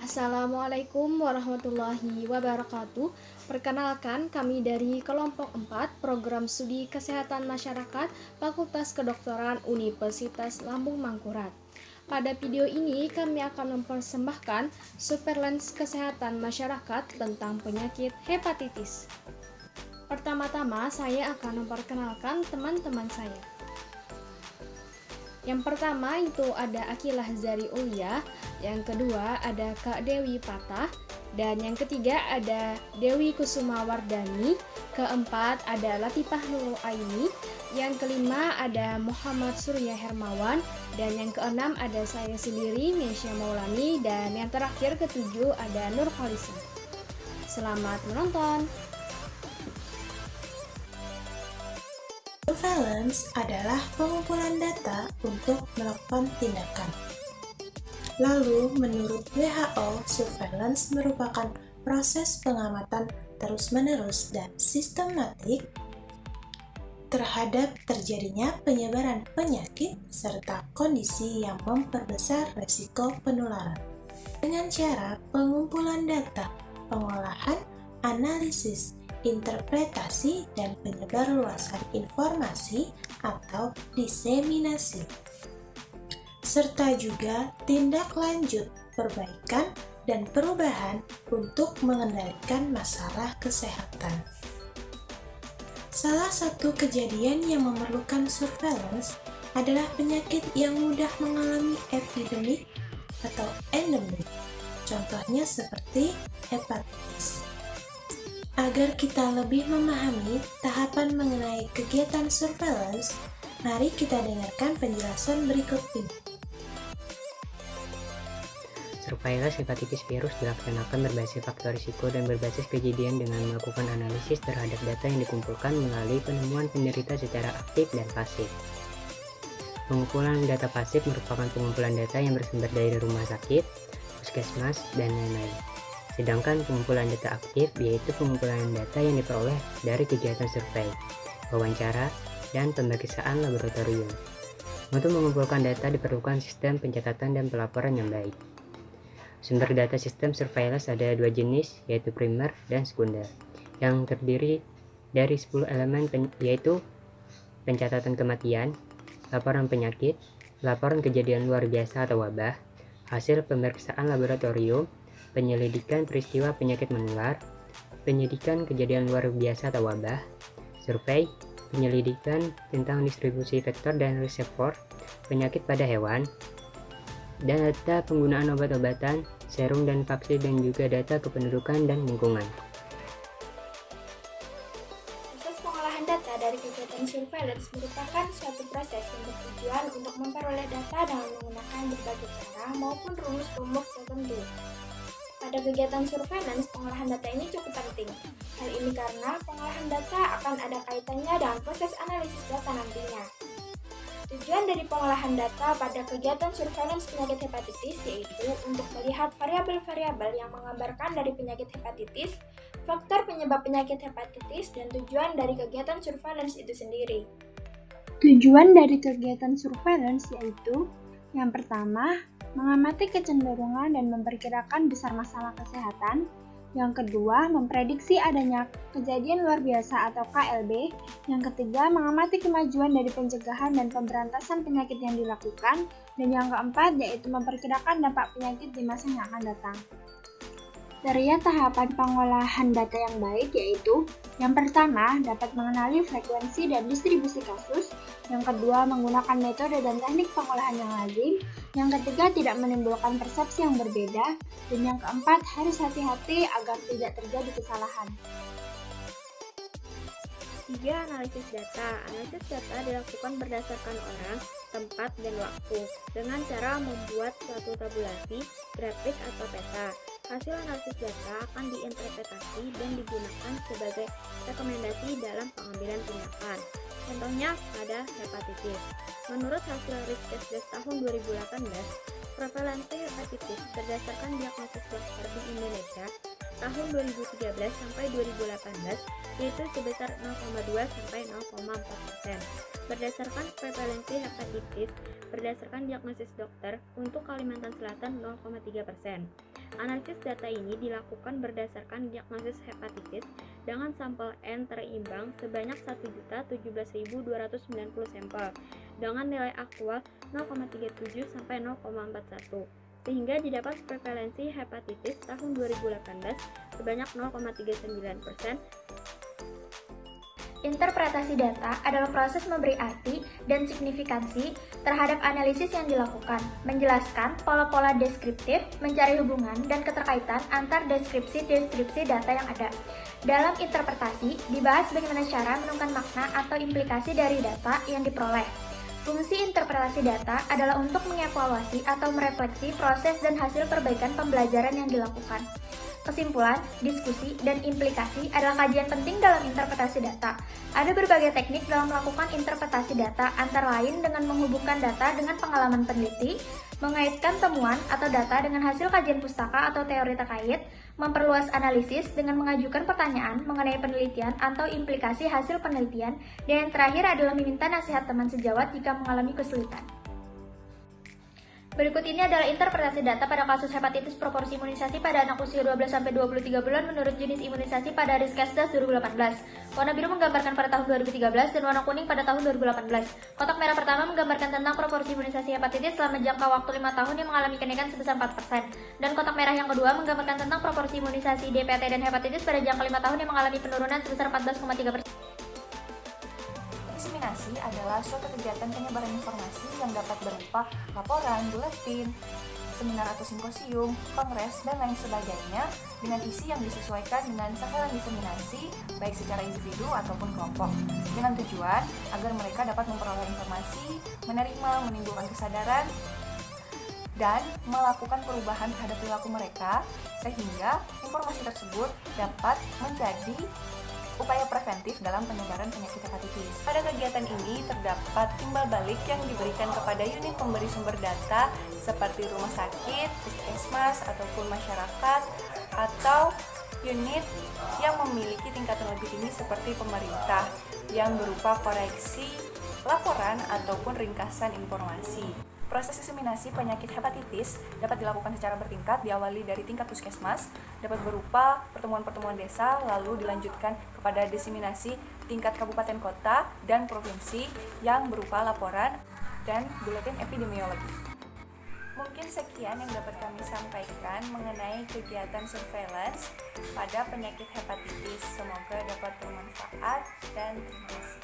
Assalamualaikum warahmatullahi wabarakatuh. Perkenalkan, kami dari kelompok 4 Program Studi Kesehatan Masyarakat Fakultas Kedokteran Universitas Lambung Mangkurat. Pada video ini kami akan mempersembahkan surveillance kesehatan masyarakat tentang penyakit hepatitis. Pertama-tama saya akan memperkenalkan teman-teman saya. Yang pertama itu ada Akilah Zari Ulia, yang kedua ada Kak Dewi Patah, dan yang ketiga ada Dewi Kusuma Wardani, keempat ada Latifah Nurul Aini, yang kelima ada Muhammad Surya Hermawan, dan yang keenam ada saya sendiri, Mesya Maulani, dan yang terakhir ketujuh ada Nur Khalisa. Selamat menonton! Surveillance adalah pengumpulan data untuk melakukan tindakan. Lalu, menurut WHO, surveillance merupakan proses pengamatan terus-menerus dan sistematik terhadap terjadinya penyebaran penyakit serta kondisi yang memperbesar resiko penularan. Dengan cara pengumpulan data, pengolahan, analisis, interpretasi, dan penyebarluasan informasi atau diseminasi, serta juga tindak lanjut, perbaikan, dan perubahan untuk mengendalikan masalah kesehatan. Salah satu kejadian yang memerlukan surveillance adalah penyakit yang mudah mengalami epidemik atau endemik, contohnya seperti hepatitis. Agar kita lebih memahami tahapan mengenai kegiatan surveillance, mari kita dengarkan penjelasan berikut ini. Surveillance hepatitis virus dilaksanakan berbasis faktor risiko dan berbasis kejadian dengan melakukan analisis terhadap data yang dikumpulkan melalui penemuan penderita secara aktif dan pasif. Pengumpulan data pasif merupakan pengumpulan data yang bersumber dari rumah sakit, puskesmas, dan lain-lain. Sedangkan pengumpulan data aktif yaitu pengumpulan data yang diperoleh dari kegiatan survei, wawancara, dan pemeriksaan laboratorium. Untuk mengumpulkan data diperlukan sistem pencatatan dan pelaporan yang baik. Sumber data sistem surveillance ada dua jenis, yaitu primer dan sekunder, yang terdiri dari 10 elemen yaitu pencatatan kematian, laporan penyakit, laporan kejadian luar biasa atau wabah, hasil pemeriksaan laboratorium, penyelidikan peristiwa penyakit menular, penyidikan kejadian luar biasa atau wabah, survei, penyelidikan tentang distribusi vektor dan reservoir penyakit pada hewan, dan data penggunaan obat-obatan, serum dan vaksin, dan juga data kependudukan dan lingkungan. Proses pengolahan data dari kegiatan surveillance merupakan suatu proses yang bertujuan untuk memperoleh data dengan menggunakan berbagai cara maupun rumus-rumus tertentu. Pada kegiatan surveillance, pengolahan data ini cukup penting. Hal ini karena pengolahan data akan ada kaitannya dengan proses analisis data nantinya. Tujuan dari pengolahan data pada kegiatan surveillance penyakit hepatitis yaitu untuk melihat variabel-variabel yang menggambarkan dari penyakit hepatitis, faktor penyebab penyakit hepatitis, dan tujuan dari kegiatan surveillance itu sendiri. Tujuan dari kegiatan surveillance yaitu yang pertama, mengamati kecenderungan dan memperkirakan besar masalah kesehatan. Yang kedua, memprediksi adanya kejadian luar biasa atau KLB. Yang ketiga, mengamati kemajuan dari pencegahan dan pemberantasan penyakit yang dilakukan. Dan yang keempat, yaitu memperkirakan dampak penyakit di masa yang akan datang. Kriteria tahapan pengolahan data yang baik yaitu yang pertama, dapat mengenali frekuensi dan distribusi kasus. Yang kedua, menggunakan metode dan teknik pengolahan yang lazim. Yang ketiga, tidak menimbulkan persepsi yang berbeda. Dan yang keempat, harus hati-hati agar tidak terjadi kesalahan. 3. Analisis data. Analisis data dilakukan berdasarkan orang, tempat, dan waktu dengan cara membuat suatu tabulasi, grafik, atau peta. Hasil analisis data akan diinterpretasi dan digunakan sebagai rekomendasi dalam pengambilan tindakan. Contohnya pada hepatitis. Menurut hasil Riskesdas tahun 2018, prevalensi hepatitis berdasarkan diagnosis dokter di Indonesia tahun 2013 sampai 2018 yaitu sebesar 0,2 sampai 0,4%. Berdasarkan prevalensi hepatitis berdasarkan diagnosis dokter untuk Kalimantan Selatan 0,3%. Analisis data ini dilakukan berdasarkan diagnosis hepatitis dengan sampel N terimbang sebanyak 1.017.290 sampel dengan nilai aktual 0,37 sampai 0,41 sehingga didapat prevalensi hepatitis tahun 2018 sebanyak 0,39%. Interpretasi data adalah proses memberi arti dan signifikansi terhadap analisis yang dilakukan, menjelaskan pola-pola deskriptif, mencari hubungan dan keterkaitan antar deskripsi data yang ada. Dalam interpretasi, dibahas bagaimana cara menemukan makna atau implikasi dari data yang diperoleh. Fungsi interpretasi data adalah untuk mengevaluasi atau merefleksi proses dan hasil perbaikan pembelajaran yang dilakukan. Kesimpulan, diskusi, dan implikasi adalah kajian penting dalam interpretasi data. Ada berbagai teknik dalam melakukan interpretasi data, antara lain dengan menghubungkan data dengan pengalaman peneliti, mengaitkan temuan atau data dengan hasil kajian pustaka atau teori terkait, memperluas analisis dengan mengajukan pertanyaan mengenai penelitian atau implikasi hasil penelitian, dan yang terakhir adalah meminta nasihat teman sejawat jika mengalami kesulitan. Berikut ini adalah interpretasi data pada kasus hepatitis proporsi imunisasi pada anak usia 12-23 bulan menurut jenis imunisasi pada Riskesdas 2018. Warna biru menggambarkan pada tahun 2013 dan warna kuning pada tahun 2018. Kotak merah pertama menggambarkan tentang proporsi imunisasi hepatitis selama jangka waktu 5 tahun yang mengalami kenaikan sebesar 4%. Dan kotak merah yang kedua menggambarkan tentang proporsi imunisasi DPT dan hepatitis pada jangka 5 tahun yang mengalami penurunan sebesar 14,3%. Diseminasi adalah suatu kegiatan penyebaran informasi yang dapat berupa laporan, buletin, seminar atau simposium, kongres, dan lain sebagainya dengan isi yang disesuaikan dengan sasaran diseminasi baik secara individu ataupun kelompok dengan tujuan agar mereka dapat memperoleh informasi, menerima, menimbulkan kesadaran, dan melakukan perubahan terhadap perilaku mereka sehingga informasi tersebut dapat menjadi upaya preventif dalam penyebaran penyakit hepatitis. Pada kegiatan ini terdapat timbal balik yang diberikan kepada unit pemberi sumber data seperti rumah sakit, puskesmas, ataupun masyarakat, atau unit yang memiliki tingkatan lebih tinggi seperti pemerintah yang berupa koreksi, laporan, ataupun ringkasan informasi. Proses diseminasi penyakit hepatitis dapat dilakukan secara bertingkat, diawali dari tingkat puskesmas, dapat berupa pertemuan-pertemuan desa, lalu dilanjutkan kepada diseminasi tingkat kabupaten kota dan provinsi yang berupa laporan dan buletin epidemiologi. Mungkin sekian yang dapat kami sampaikan mengenai kegiatan surveillance pada penyakit hepatitis. Semoga dapat bermanfaat dan terima kasih.